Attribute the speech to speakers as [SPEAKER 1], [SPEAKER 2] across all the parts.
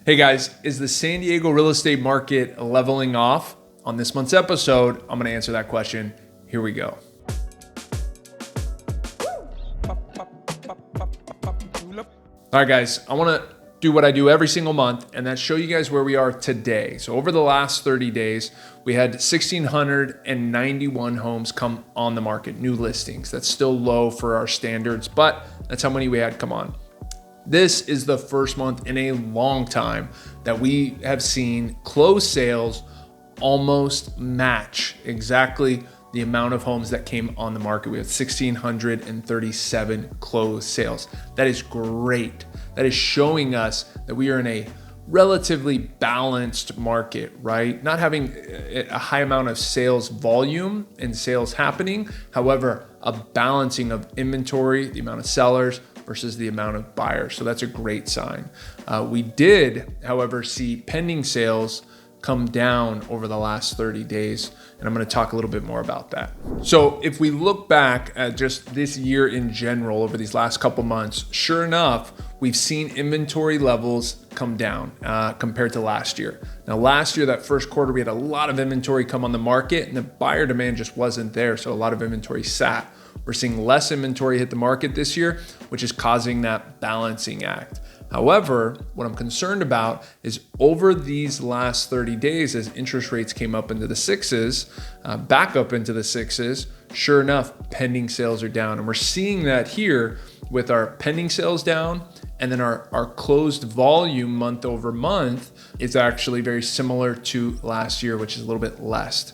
[SPEAKER 1] Hey guys, is the San Diego real estate market leveling off? On this month's episode, I'm gonna answer that question. Here we go. All right guys, I wanna do what I do every single month, and that's show you guys where we are today. So over the last 30 days, we had 1,691 homes come on the market, new listings. That's still low for our standards, but that's how many we had come on. This is the first month in a long time that we have seen closed sales almost match exactly the amount of homes that came on the market. We have 1,637 closed sales. That is great. That is showing us that we are in a relatively balanced market, right? Not having a high amount of sales volume and sales happening. However, a balancing of inventory, the amount of sellers versus the amount of buyers. So that's a great sign. We did, however, see pending sales come down over the last 30 days. And I'm gonna talk a little bit more about that. So if we look back at just this year in general, over these last couple months, sure enough, we've seen inventory levels come down compared to last year. Now last year, that first quarter, we had a lot of inventory come on the market and the buyer demand just wasn't there. So a lot of inventory sat. We're seeing less inventory hit the market this year, which is causing that balancing act. However, what I'm concerned about is over these last 30 days, as interest rates came up into the sixes, back up into the sixes, sure enough, pending sales are down. And we're seeing that here with our pending sales down, and then our closed volume month over month is actually very similar to last year, which is a little bit less.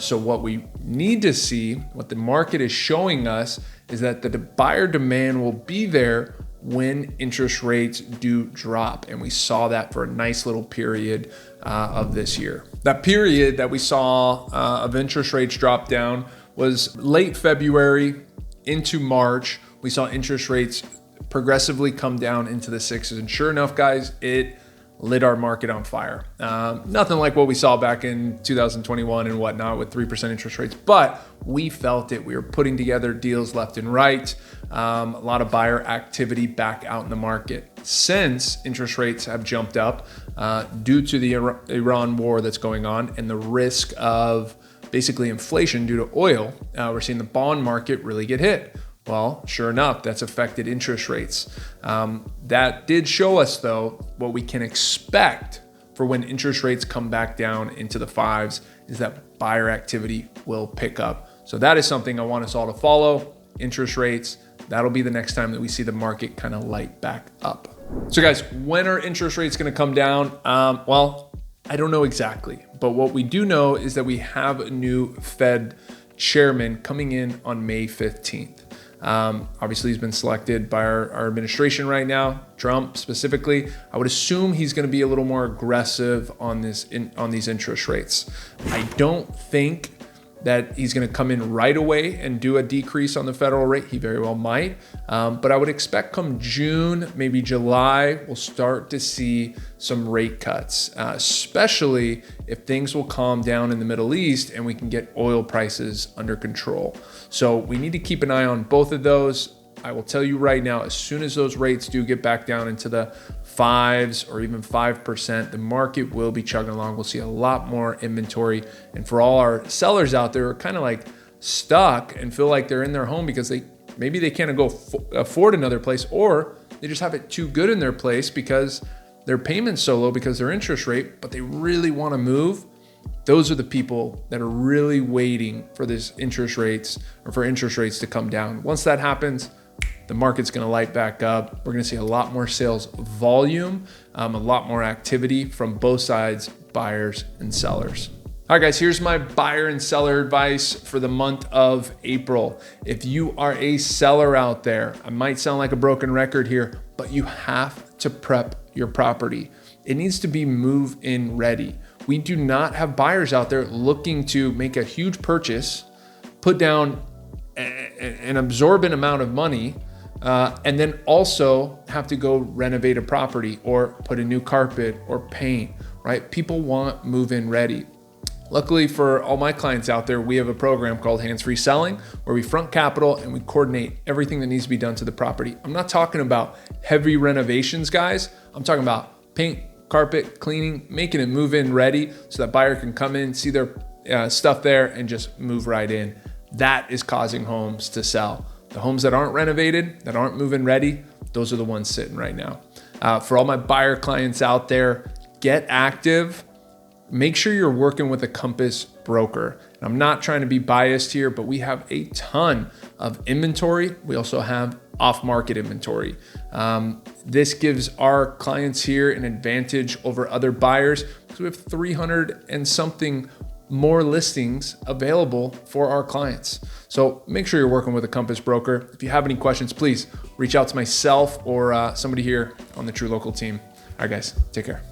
[SPEAKER 1] So what we need to see, what the market is showing us, is that the buyer demand will be there when interest rates do drop. And we saw that for a nice little period of this year. That period that we saw of interest rates drop down was late February into March. We saw interest rates progressively come down into the sixes. And sure enough, guys, it lit our market on fire. Nothing like what we saw back in 2021 and whatnot with 3% interest rates, but we felt it. We were putting together deals left and right. A lot of buyer activity back out in the market. Since interest rates have jumped up due to the Iran war that's going on and the risk of basically inflation due to oil, we're seeing the bond market really get hit. Well, sure enough, that's affected interest rates. That did show us, though, what we can expect for when interest rates come back down into the fives is that buyer activity will pick up. So that is something I want us all to follow. Interest rates, that'll be the next time that we see the market kind of light back up. So guys, when are interest rates going to come down? Well, I don't know exactly, but what we do know is that we have a new Fed chairman coming in on May 15th. Obviously, he's been selected by our administration right now, Trump specifically. I would assume he's going to be a little more aggressive on these interest rates. I don't think that he's going to come in right away and do a decrease on the federal rate. He very well might, but I would expect come June, maybe July, we'll start to see some rate cuts, especially if things will calm down in the Middle East and we can get oil prices under control. So we need to keep an eye on both of those. I will tell you right now, as soon as those rates do get back down into the fives or even 5%, the market will be chugging along. We'll see a lot more inventory. And for all our sellers out there who are kind of like stuck and feel like they're in their home because maybe they can't go afford another place, or they just have it too good in their place because their payment's so low because their interest rate, but they really want to move. Those are the people that are really waiting for this interest rates to come down. Once that happens, the market's going to light back up. We're going to see a lot more sales volume, a lot more activity from both sides, buyers and sellers. All right, guys, here's my buyer and seller advice for the month of April. If you are a seller out there, I might sound like a broken record here, but you have to prep your property. It needs to be move-in ready. We do not have buyers out there looking to make a huge purchase, put down an absorbent amount of money, and then also have to go renovate a property or put a new carpet or paint, right? People want move-in ready. Luckily for all my clients out there, we have a program called Hands-Free Selling where we front capital and we coordinate everything that needs to be done to the property. I'm not talking about heavy renovations, guys. I'm talking about paint, carpet, cleaning, making it move-in ready so that buyer can come in, see their stuff there and just move right in. That is causing homes to sell. The homes that aren't renovated, that aren't move-in ready, those are the ones sitting right now. For all my buyer clients out there, get active. Make sure you're working with a Compass broker. And I'm not trying to be biased here, but we have a ton of inventory. We also have off-market inventory. This gives our clients here an advantage over other buyers because we have 300 and something more listings available for our clients. So make sure you're working with a Compass broker. If you have any questions, please reach out to myself or somebody here on the True Local team. All right, guys, take care.